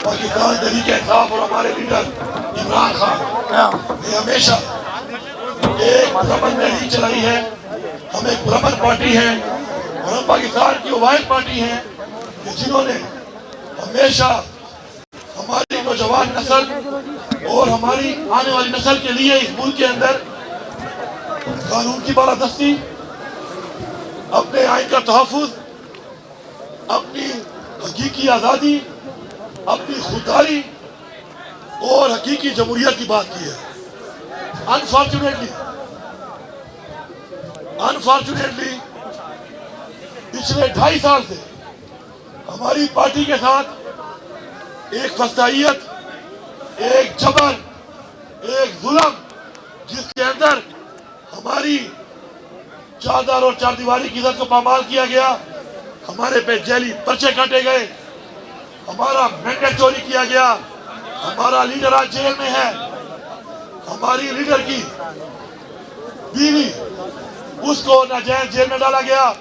پاکستان تحریک انصاف اور ہمارے لیڈر عمران خان نے ہمیشہ ایک پرامن تحریک چلائی ہے. ہم ایک پرامن پارٹی ہیں اور ہم پاکستان کی واحد پارٹی ہیں کہ جنہوں نے ہمیشہ ہماری نوجوان نسل اور ہماری آنے والی نسل کے لیے اس ملک کے اندر قانون کی بالادستی، اپنے آئین کا تحفظ، اپنی حقیقی آزادی، اپنی خودداری اور حقیقی جمہوریت کی بات کی ہے. انفارچونیٹلی پچھلے 2.5 سال سے ہماری پارٹی کے ساتھ ایک فسطائیت، ایک جبر، ایک ظلم، جس کے اندر ہماری چادر اور چار دیواری کی عزت کو پامال کیا گیا، ہمارے پہ جیلی پرچے کاٹے گئے، ہمارا مینڈیٹ چوری کیا گیا، ہمارا لیڈر آج جیل میں ہے، ہماری لیڈر کی بیوی اس کو ناجائز جیل میں ڈالا گیا،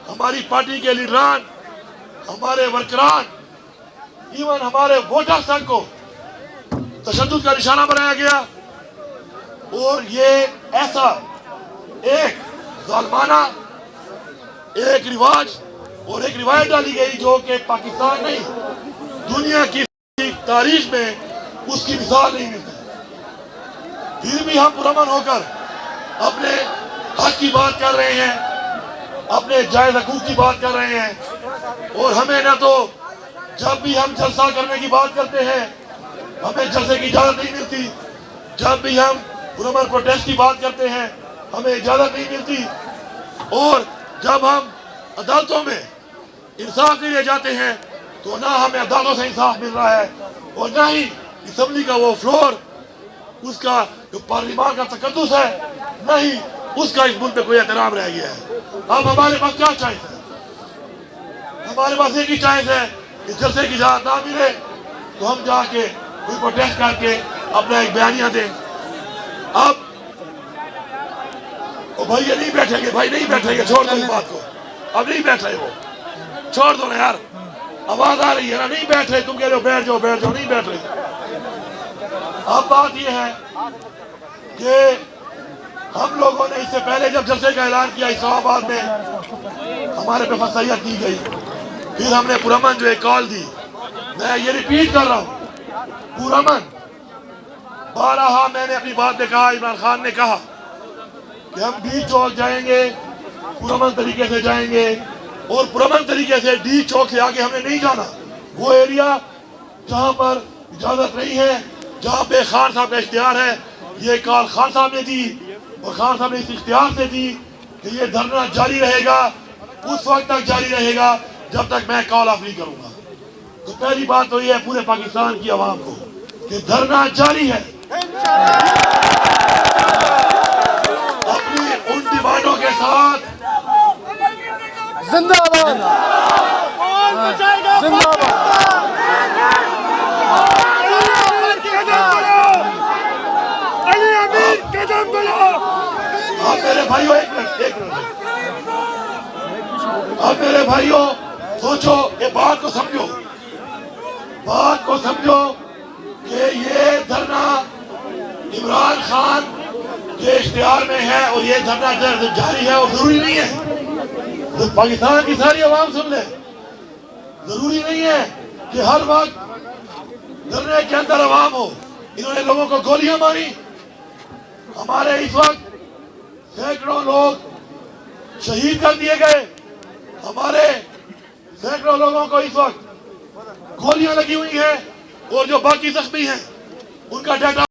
ہماری پارٹی کے لیڈران، ہمارے ورکران، ایون ہمارے ووٹرز تک کو تشدد کا نشانہ بنایا گیا. اور یہ ایسا ایک ظالمانہ ایک رواج اور ایک روایت ڈالی گئی جو کہ پاکستان نہیں، دنیا کی تاریخ میں اس کی مثال نہیں ملتی. پھر بھی ہم پرامن ہو کر اپنے حق کی بات کر رہے ہیں، اپنے جائز حقوق کی بات کر رہے ہیں. اور ہمیں نہ تو جب بھی ہم جلسہ کرنے کی بات کرتے ہیں ہمیں جلسے کی اجازت نہیں ملتی، جب بھی ہم پرامن پروٹیسٹ کی بات کرتے ہیں ہمیں اجازت نہیں ملتی، اور جب ہم عدالتوں میں انصاف کے لیے جاتے ہیں تو نہ ہمیں عدالتوں سے انصاف مل رہا ہے اور نہ ہی اسمبلی کا وہ فلور، اس کا جو پارلیمان کا تقدس ہے، نہ ہی اس کا اس ملک پہ کوئی احترام رہ گیا ہے. اب ہمارے پاس کیا چائس ہے؟ ہمارے پاس ایک ہی چائس ہے کہ جلسے کی اجازت نہ ملے تو ہم جا کے کوئی پروٹیسٹ کر کے اپنا ایک بیانیہ دیں. اب بھائی یہ نہیں بیٹھیں گے، بھائی نہیں بیٹھیں گے، چھوڑ دو اس بات کو، اب نہیں بیٹھ رہے، وہ چھوڑ دو نا یار، آواز آ رہی ہے نا، نہیں بیٹھ رہے، تم کہہ رہے ہو بیٹھ جاؤ بیٹھ جاؤ، نہیں بیٹھ رہے. اب بات یہ ہے کہ ہم لوگوں نے اس سے پہلے جب جلسے کا اعلان کیا اسلام آباد میں ہمارے پہ فسائیت کی گئی، پھر ہم نے پرامن جو ایک کال دی، میں یہ ریپیٹ کر رہا ہوں، پرامن بارہا میں نے اپنی بات میں کہا، عمران خان نے کہا کہ ہم ڈی چوک جائیں گے، پرامن طریقے سے جائیں گے، اور پرامن طریقے سے ڈی چوک سے آگے ہم نے نہیں جانا. وہ ایریا جہاں پر اجازت نہیں ہے، جہاں پہ خان صاحب کا اختیار ہے، یہ کال خان صاحب نے دی اور خان صاحب نے اس اختیار سے دی کہ یہ دھرنا جاری رہے گا، اس وقت تک جاری رہے گا جب تک میں کال آف نہیں کروں گا. تو پہلی بات تو یہ ہے پورے پاکستان کی عوام کو کہ دھرنا جاری ہے. اپنی ان ڈیمانڈوں کے ساتھ زندہ باد، زندہ باد. اب میرے بھائیوں ایک منٹ اب میرے بھائیوں سوچو، یہ بات کو سمجھو کہ یہ دھرنا عمران خان کے اختیار میں ہے اور یہ دھرنا جاری ہے اور ضروری نہیں ہے تو پاکستان کی ساری عوام سن لے، ضروری نہیں ہے کہ ہر وقت دھرنے کے اندر عوام ہو. انہوں نے لوگوں کو گولیاں ماری، ہمارے اس وقت سینکڑوں لوگ شہید کر دیے گئے، ہمارے سینکڑوں لوگوں کو اس وقت گولیاں لگی ہوئی ہیں، اور جو باقی زخمی ہیں ان کا ڈیٹا